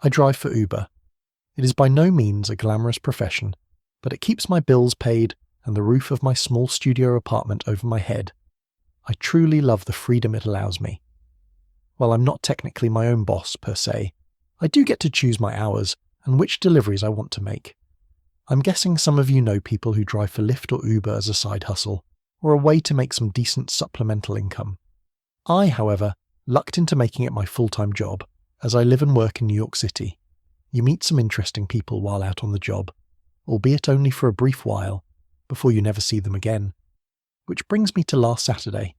I drive for Uber. It is by no means a glamorous profession, but it keeps my bills paid and the roof of my small studio apartment over my head. I truly love the freedom it allows me. While I'm not technically my own boss, per se, I do get to choose my hours and which deliveries I want to make. I'm guessing some of you know people who drive for Lyft or Uber as a side hustle, or a way to make some decent supplemental income. I, however, lucked into making it my full-time job, as I live and work in New York City. You meet some interesting people while out on the job, albeit only for a brief while, before you never see them again. Which brings me to last Saturday.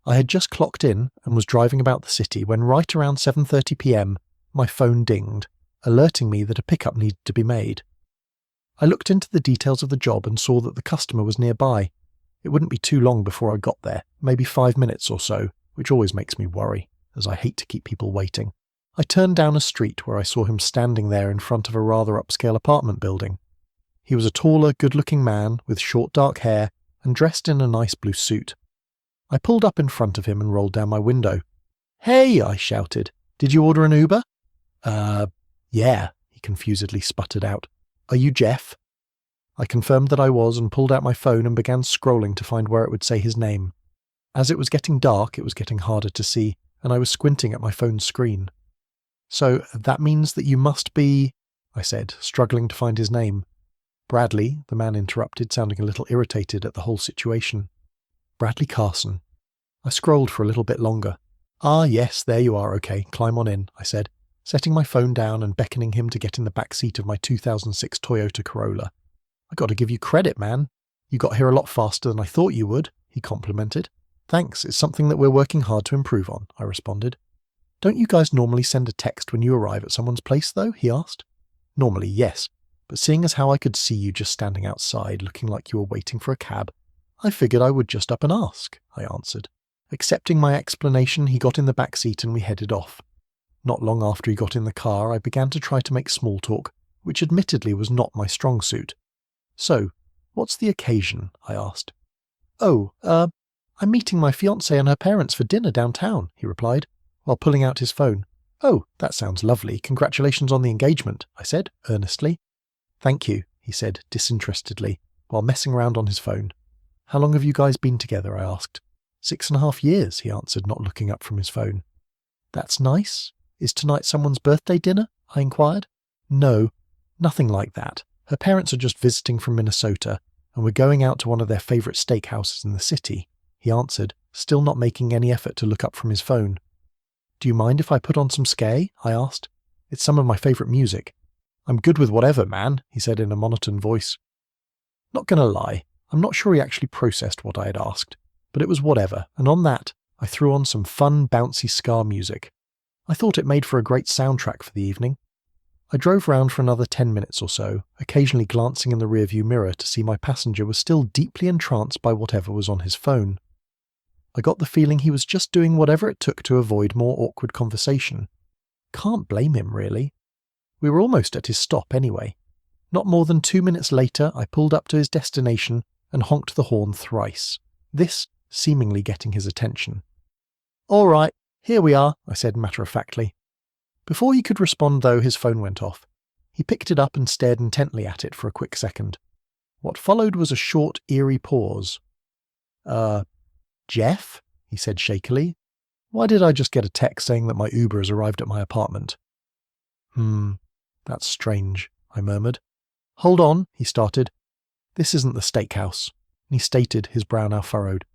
I had just clocked in and was driving about the city when right around 7:30 p.m, my phone dinged, alerting me that a pickup needed to be made. I looked into the details of the job and saw that the customer was nearby. It wouldn't be too long before I got there, maybe 5 minutes or so, which always makes me worry, as I hate to keep people waiting. I turned down a street where I saw him standing there in front of a rather upscale apartment building. He was a taller, good-looking man with short dark hair and dressed in a nice blue suit. I pulled up in front of him and rolled down my window. "Hey!" I shouted. "Did you order an Uber?" Yeah," he confusedly sputtered out. "Are you Jeff?" I confirmed that I was and pulled out my phone and began scrolling to find where it would say his name. As it was getting dark, it was getting harder to see, and I was squinting at my phone's screen. "So that means that you must be," I said, struggling to find his name. "Bradley," the man interrupted, sounding a little irritated at the whole situation. "Bradley Carson." I scrolled for a little bit longer. "Ah, yes, there you are, okay, climb on in," I said, setting my phone down and beckoning him to get in the back seat of my 2006 Toyota Corolla. "I got to give you credit, man. You got here a lot faster than I thought you would," he complimented. "Thanks, it's something that we're working hard to improve on," I responded. "Don't you guys normally send a text when you arrive at someone's place, though?" he asked. "Normally, yes, but seeing as how I could see you just standing outside looking like you were waiting for a cab, I figured I would just up and ask," I answered. Accepting my explanation, he got in the back seat and we headed off. Not long after he got in the car, I began to try to make small talk, which admittedly was not my strong suit. "So, what's the occasion?" I asked. "Oh, I'm meeting my fiancée and her parents for dinner downtown," he replied, while pulling out his phone. "Oh, that sounds lovely. Congratulations on the engagement," I said, earnestly. "Thank you," he said, disinterestedly, while messing around on his phone. "How long have you guys been together?" I asked. 6.5 years, he answered, not looking up from his phone. "That's nice. Is tonight someone's birthday dinner?" I inquired. "No, nothing like that. Her parents are just visiting from Minnesota, and we're going out to one of their favourite steakhouses in the city," he answered, still not making any effort to look up from his phone. "Do you mind if I put on some scary?" I asked. "It's some of my favourite music." "I'm good with whatever, man," he said in a monotone voice. Not gonna lie, I'm not sure he actually processed what I had asked, but it was whatever, and on that, I threw on some fun, bouncy ska music. I thought it made for a great soundtrack for the evening. I drove round for another 10 minutes or so, occasionally glancing in the rearview mirror to see my passenger was still deeply entranced by whatever was on his phone. I got the feeling he was just doing whatever it took to avoid more awkward conversation. Can't blame him, really. We were almost at his stop anyway. Not more than 2 minutes later, I pulled up to his destination and honked the horn thrice, this seemingly getting his attention. "All right, here we are," I said matter-of-factly. Before he could respond, though, his phone went off. He picked it up and stared intently at it for a quick second. What followed was a short, eerie pause. Jeff?" he said shakily. "Why did I just get a text saying that my Uber has arrived at my apartment?" That's strange," I murmured. "Hold on," he started. "This isn't the steakhouse," and he stated, his brow now furrowed.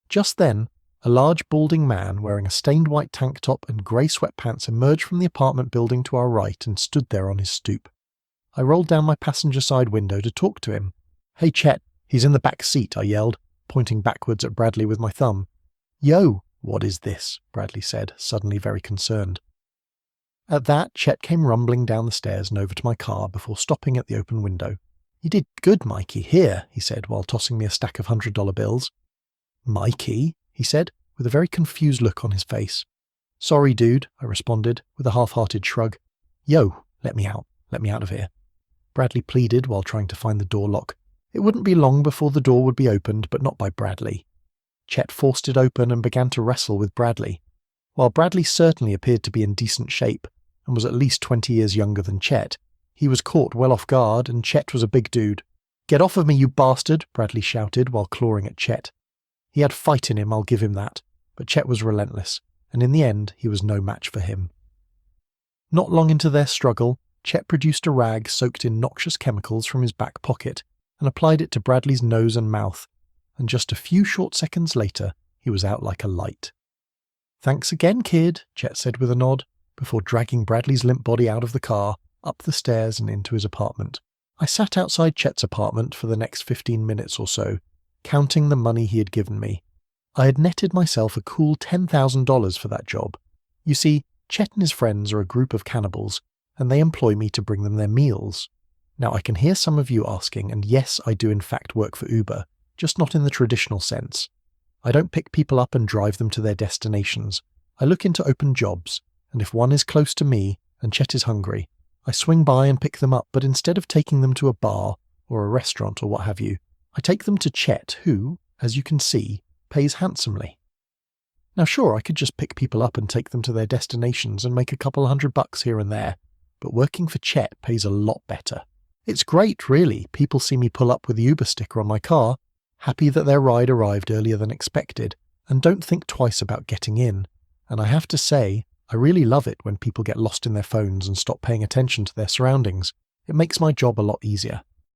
Just then, a large balding man wearing a stained white tank top and grey sweatpants emerged from the apartment building to our right and stood there on his stoop. I rolled down my passenger side window to talk to him. "Hey Chet, he's in the back seat," I yelled, pointing backwards at Bradley with my thumb. "Yo, what is this?" Bradley said, suddenly very concerned. At that, Chet came rumbling down the stairs and over to my car before stopping at the open window. "You did good, Mikey. Here," he said, while tossing me a stack of $100 bills. "Mikey?" he said, with a very confused look on his face. "Sorry, dude," I responded, with a half-hearted shrug. "Yo, let me out of here," Bradley pleaded while trying to find the door lock. It wouldn't be long before the door would be opened, but not by Bradley. Chet forced it open and began to wrestle with Bradley. While Bradley certainly appeared to be in decent shape, and was at least 20 years younger than Chet. He was caught well off guard, and Chet was a big dude. "Get off of me, you bastard!" Bradley shouted while clawing at Chet. He had fight in him, I'll give him that, but Chet was relentless, and in the end he was no match for him. Not long into their struggle, Chet produced a rag soaked in noxious chemicals from his back pocket and applied it to Bradley's nose and mouth, and just a few short seconds later he was out like a light. "Thanks again, kid," Chet said with a nod, before dragging Bradley's limp body out of the car, up the stairs and into his apartment. I sat outside Chet's apartment for the next 15 minutes or so, counting the money he had given me. I had netted myself a cool $10,000 for that job. You see, Chet and his friends are a group of cannibals, and they employ me to bring them their meals. Now I can hear some of you asking, and yes, I do in fact work for Uber, just not in the traditional sense. I don't pick people up and drive them to their destinations. I look into open jobs, and if one is close to me and Chet is hungry, I swing by and pick them up, but instead of taking them to a bar or a restaurant or what have you, I take them to Chet who, as you can see, pays handsomely. Now sure, I could just pick people up and take them to their destinations and make a couple $100 here and there, but working for Chet pays a lot better. It's great, really. People see me pull up with the Uber sticker on my car, happy that their ride arrived earlier than expected, and don't think twice about getting in. And I have to say, I really love it when people get lost in their phones and stop paying attention to their surroundings. It makes my job a lot easier.